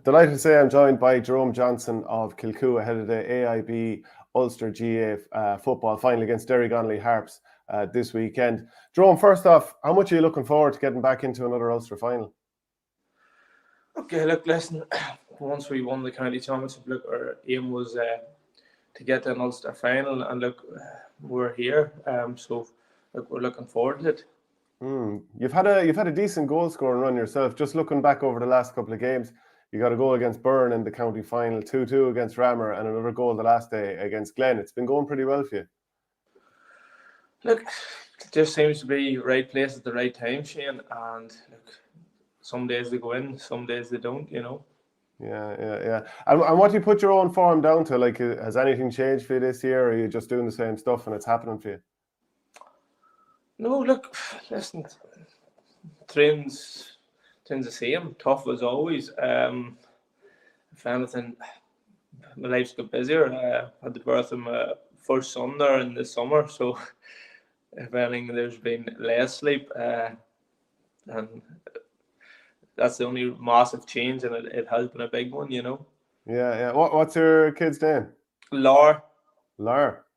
Delighted to say I'm joined by Jerome Johnston of Kilcoo ahead of the AIB Ulster GA football final against Derrygonnelly Harps this weekend. Jerome, first off, how much are you looking forward to getting back into another Ulster final? Okay, look, listen, once we won the county championship, look, our aim was to get to an Ulster final, and look, we're here, so look, we're looking forward to it. You've had a decent goal scoring run yourself. Just looking back over the last couple of games, you got a goal against Byrne in the county final, 2-2 against Rammer, and another goal the last day against Glen. It's been going pretty well for you. Look, it just seems to be right place at the right time, Shane, and look, some days they go in, some days they don't, you know. Yeah. And what do you put your own form down to? Like, has anything changed for you this year, or are you just doing the same stuff and it's happening for you? No, look, listen, train's the same, tough as always. If anything, my life's got busier. Had the birth of my first son there in the summer, so if anything, there's been less sleep, and that's the only massive change, and it has been a big one, you know. Yeah. What's your kid's name? Laura.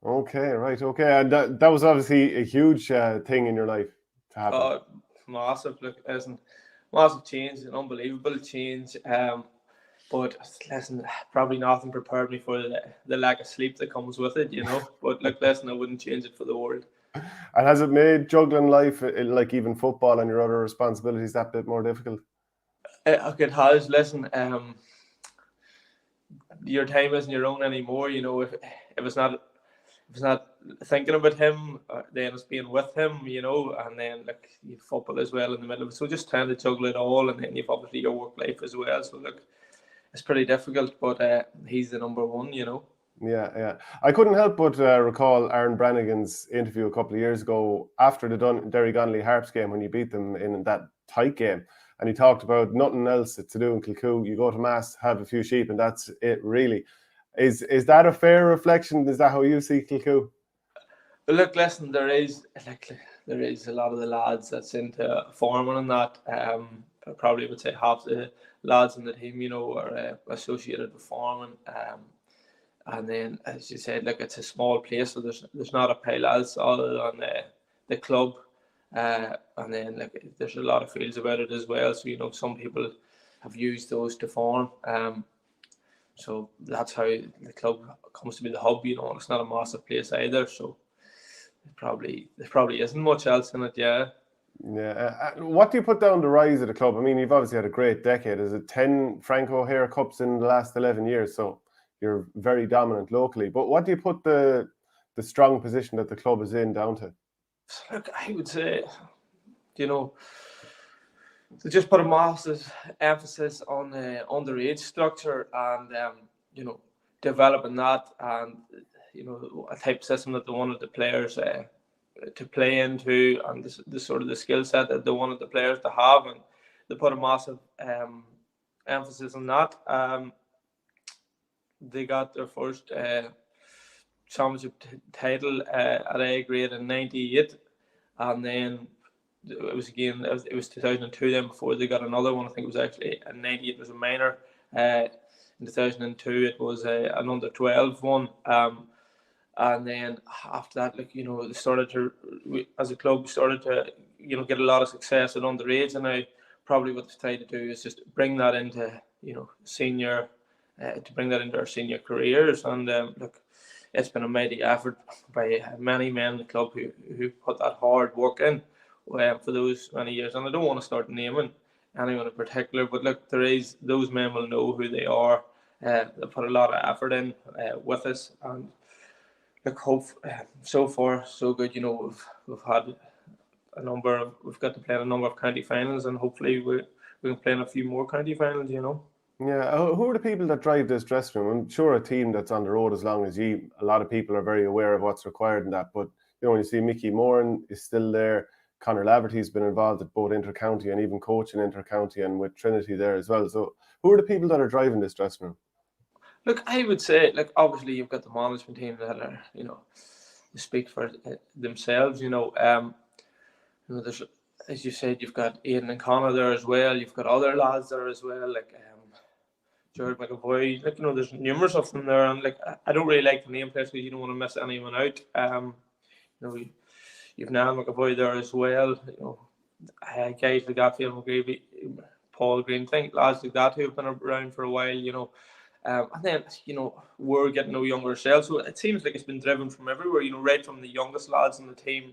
Okay, right, okay. And that was obviously a huge thing in your life to happen. Massive. Look, listen, massive change, an unbelievable change. But listen, probably nothing prepared me for the lack of sleep that comes with it, you know. But look, listen, I wouldn't change it for the world. And has it made juggling life, like even football and your other responsibilities, that bit more difficult? It has. Listen, your time isn't your own anymore. You know, if it's not thinking about him, then it's being with him. You know, and then like you football as well in the middle of it. So just trying to juggle it all, and then you've obviously your work life as well. So look, it's pretty difficult, but he's the number one. You know. Yeah. I couldn't help but recall Aaron Brannigan's interview a couple of years ago after the Derrygonnelly Harps game when you beat them in that tight game. And he talked about nothing else to do in Kilcoo. You go to Mass, have a few sheep, and that's it, really. Is that a fair reflection? Is that how you see Kilcoo? But look, listen, there is a lot of the lads that's into farming and that. I probably would say half the lads in the team, you know, are associated with farming. And then, as you said, like it's a small place, so there's not a pile else other than the club. And then like there's a lot of fields about it as well. So you know, some people have used those to farm. So that's how the club comes to be the hub. You know, it's not a massive place either. So there probably isn't much else in it. Yeah. Yeah. What do you put down the rise of the club? I mean, you've obviously had a great decade. Is it 10 Franco O'Hare Cups in the last 11 years? So you're very dominant locally. But what do you put the strong position that the club is in down to? Look, I would say, you know, to just put a massive emphasis on the underage structure and, you know, developing that and, you know, a type of system that they wanted the players to play into and the sort of the skill set that they wanted the players to have. And they put a massive emphasis on that. They got their first championship title at A grade in '98, and then it was 2002 then before they got another one. I think it was actually in '98 it was a minor. In 2002 it was an under 12 one. And then after that, like, you know, as a club, we started to, you know, get a lot of success at underage, and now probably what they've tried to do is just bring that into, you know, senior. To bring that into our senior careers, and look, it's been a mighty effort by many men in the club who put that hard work in for those many years. And I don't want to start naming anyone in particular, but look, those men will know who they are. They put a lot of effort in with us, and look, so far so good. You know, we've had we've got to play in a number of county finals, and hopefully we can play in a few more county finals. You know. Yeah, who are the people that drive this dressing room? I'm sure a team that's on the road as long as you, a lot of people are very aware of what's required in that. But you know, when you see Mickey Moran is still there, Conor Laverty's been involved at both inter-county and even coaching inter-county and with Trinity there as well. So who are the people that are driving this dressing room? Look, I would say, like, obviously you've got the management team that are, you know, they speak for themselves. You know, there's, as you said, you've got Aidan and Conor there as well. You've got other lads there as well, like Jared McAvoy, like, there's numerous of them there, and like I don't really like the name players because you don't want to miss anyone out. You've now McAvoy there as well. Guys like Gatfield McGreevy, Paul Green, lads like that who have been around for a while. And then we're getting no younger ourselves, so it seems like it's been driven from everywhere. Right from the youngest lads in the team.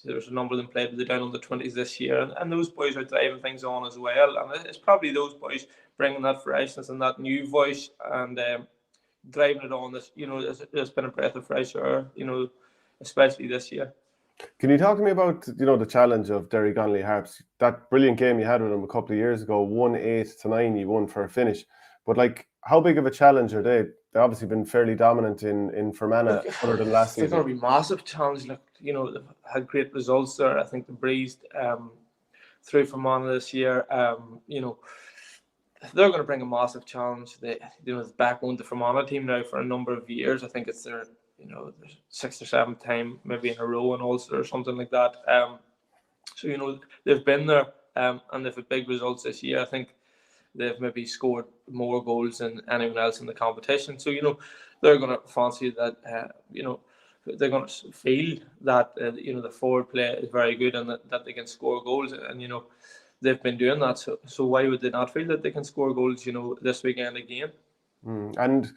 There's a number of them played with the down under 20s this year, and those boys are driving things on as well. And it's probably those boys bringing that freshness and that new voice and driving it on. This, there's been a breath of fresh air, especially this year. Can you talk to me about the challenge of Derrygonnelly Harps? That brilliant game you had with them a couple of years ago, 1-8-9, you won for a finish. But like, how big of a challenge are they? They've obviously been fairly dominant in Fermanagh other than last season. They're going to be massive challenge. They've had great results there. I think they breezed through Fermanagh this year. They're going to bring a massive challenge. They've backbone the Fermanagh team now for a number of years. I think it's their sixth or seventh time maybe in a row in Ulster or something like that. So they've been there and they've had big results this year. I think they've maybe scored more goals than anyone else in the competition. So they're going to fancy that. They're going to feel that the forward play is very good and that they can score goals, and they've been doing that. So why would they not feel that they can score goals this weekend again? And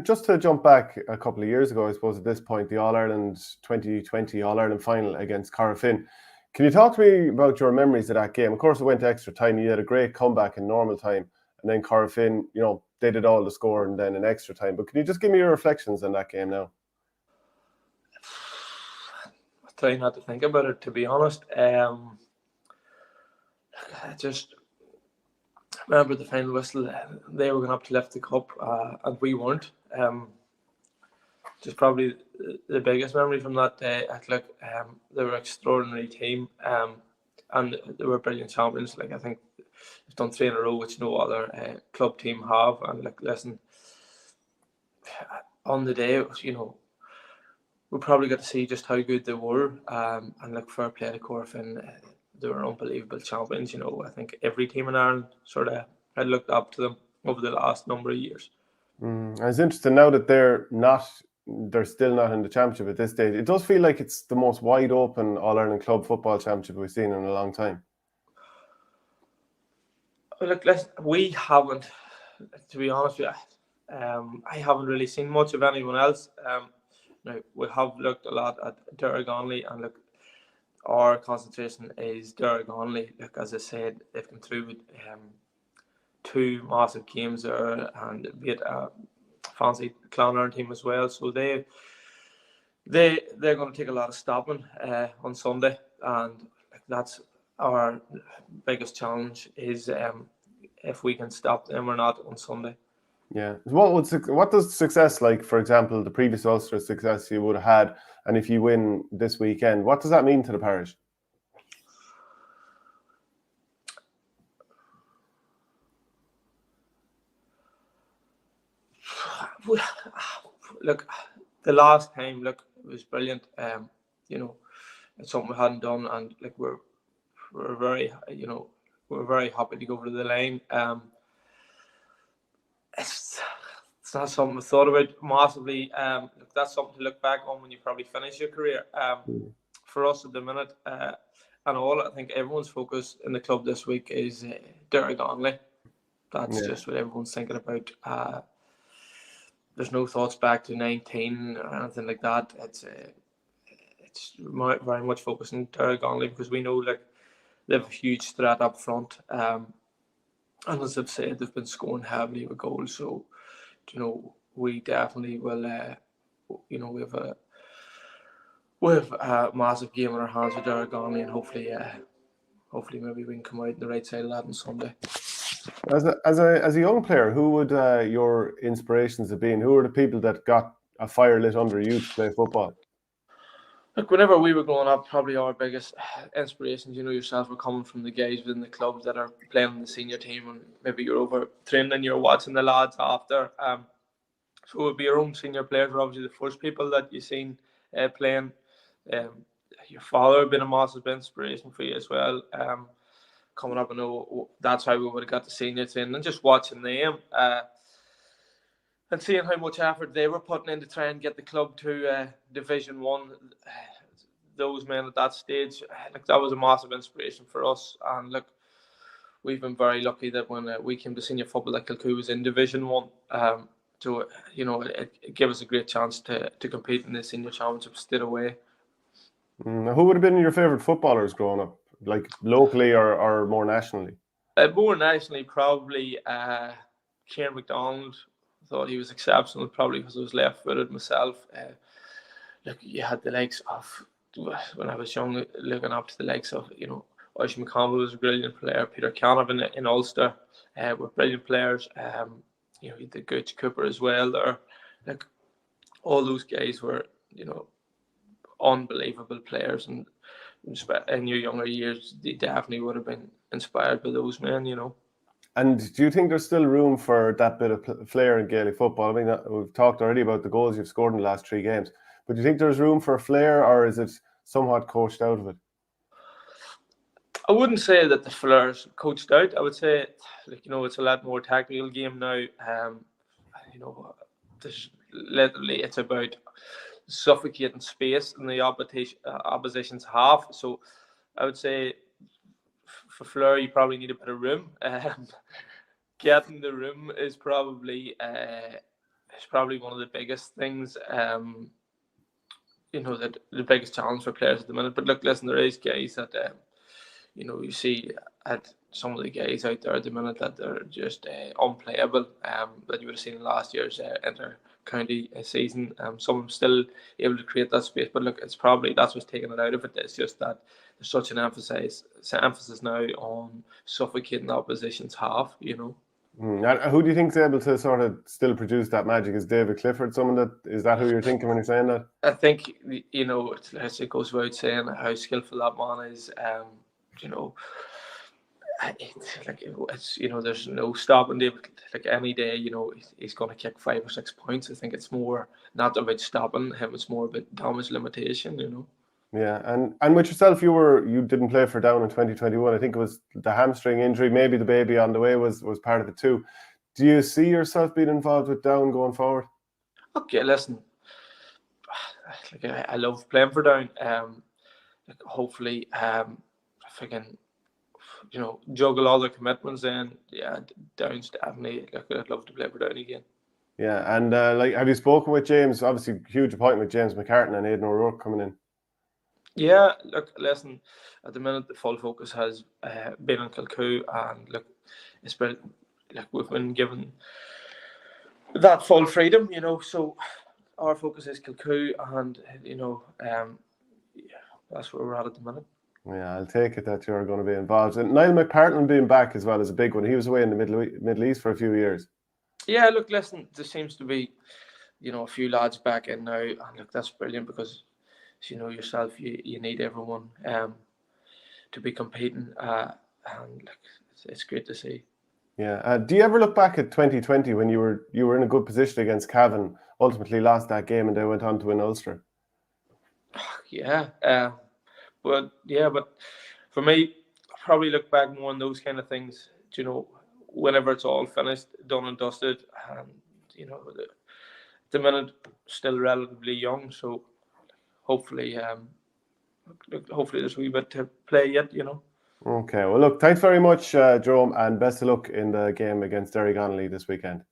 just to jump back a couple of years ago, I suppose at this point, the All-Ireland 2020 All-Ireland final against Corofin. Can you talk to me about your memories of that game? Of course, it went to extra time. You had a great comeback in normal time, and then Corofin, they did all the score and then in extra time. But can you just give me your reflections on that game now? I try not to think about it, to be honest. I just remember the final whistle. They were going up to lift the cup, and we weren't. Just probably the biggest memory from that day. They were an extraordinary team, and they were brilliant champions. I think they've done 3 in a row, which no other club team have. And listen, on the day, we probably got to see just how good they were. And fair play to Corofin, they were unbelievable champions. I think every team in Ireland sort of had looked up to them over the last number of years. And it's interesting now that they're still not in the championship at this stage. It does feel like it's the most wide open All-Ireland club football championship we've seen in a long time. We haven't, to be honest with you, I haven't really seen much of anyone else. Now, we have looked a lot at Derrygonnelly, and our concentration is Derrygonnelly. As I said, they've come through with 2 massive games there, and be it a fancy Clonard team as well. So they're going to take a lot of stopping on Sunday, and that's our biggest challenge is if we can stop them or not on Sunday. Yeah. What does success, like for example the previous Ulster success you would have had, and if you win this weekend, what does that mean to the parish? Look, the last time, it was brilliant. It's something we hadn't done, and we're very, we're very happy to go over the line. It's not something we thought about massively. That's something to look back on when you probably finish your career. For us at the minute, and all, I think everyone's focus in the club this week is Derrygonnelly. That's just what everyone's thinking about. There's no thoughts back to 19 or anything like that. It's very much focused on Derrygonnelly because we know they have a huge threat up front. And as I've said, they've been scoring heavily with goals. So, we definitely will. We have a massive game in our hands with Derrygonnelly, and hopefully maybe we can come out on the right side of that on Sunday. As a young player, who would your inspirations have been? Who are the people that got a fire lit under you to play football? Whenever we were growing up, probably our biggest inspirations, yourself, were coming from the guys within the club that are playing in the senior team, and maybe you're over training and you're watching the lads after. So it would be your own senior players were obviously the first people that you've seen playing. Your father had been a massive inspiration for you as well. coming up. I know that's how we would have got the seniors in, and just watching them and seeing how much effort they were putting in to try and get the club to Division 1. Those men at that stage, like, that was a massive inspiration for us. And look, we've been very lucky that when we came to senior football, that Kilcoo was in Division 1. So, you know, it gave us a great chance to compete in the senior championships straight away. Who would have been your favourite footballers growing up, like locally or more nationally? More nationally, probably Kieran McDonald. I thought he was exceptional, probably because I was left-footed myself. Look, you had the likes of, when I was young, looking up to the likes of, you know, Oisin McConville was a brilliant player. Peter Canavan in Ulster were brilliant players. You know, the Gooch Cooper as well. There, like, all those guys were, you know, unbelievable players, and in your younger years, they definitely would have been inspired by those men, you know. And do you think there's still room for that bit of flair in Gaelic football? I mean, we've talked already about the goals you've scored in the last 3 games, but do you think there's room for flair, or is it somewhat coached out of it? I wouldn't say that the flair's coached out. I would say, like, you know, it's a lot more tactical game now. You know, there's literally, it's about suffocating space in the opposition's half. So I would say for flair, you probably need a bit of room. Getting the room is probably one of the biggest things. You know, that the biggest challenge for players at the minute. But look, listen, there is guys that you know, you see at some of the guys out there at the minute that they're just unplayable. That you would have seen in last year's inter-county season. Some of them still able to create that space, but look, it's probably that's what's taking it out of it. It's just that there's such an emphasis now on suffocating the opposition's half. You know. Who do you think is able to sort of still produce that magic? Is David Clifford someone that is that who you're thinking when you're saying that? I think, you know, it goes without saying how skillful that man is. You know, it's you know, there's no stopping David. Like, any day, you know, he's going to kick 5 or 6 points. I think it's more not about stopping him; it's more about damage limitation. You know. Yeah, and with yourself, you didn't play for Down in 2021. I think it was the hamstring injury, maybe the baby on the way was part of it too. Do you see yourself being involved with Down going forward? Okay, listen. Like, I love playing for Down. Like, hopefully, if I can, you know, juggle all the commitments, then yeah, Down's definitely. Like, I'd love to play for Down again. Yeah, and like, have you spoken with James? Obviously, huge appointment, James McCartan and Aidan O'Rourke coming in. Yeah, look, listen, at the minute the full focus has been on Kilcoo, and look, it's been, like, we've been given that full freedom, you know, so our focus is Kilcoo, and, you know, yeah, that's where we're at the minute. Yeah, I'll take it that you're going to be involved. And Niall McPartland being back as well is a big one. He was away in the Middle East for a few years. Yeah, look, listen, there seems to be, you know, a few lads back in now, and look, that's brilliant because, you know yourself, you need everyone to be competing, and like, it's great to see. Yeah. Do you ever look back at 2020 when you were in a good position against Cavan, ultimately lost that game, and they went on to win Ulster? Yeah, but for me, I probably look back more on those kind of things. You know, whenever it's all finished, done and dusted, and you know, the minute still relatively young, so. Hopefully there's a wee bit to play yet, you know. Okay, well, look, thanks very much, Jerome, and best of luck in the game against Derrygonnelly this weekend.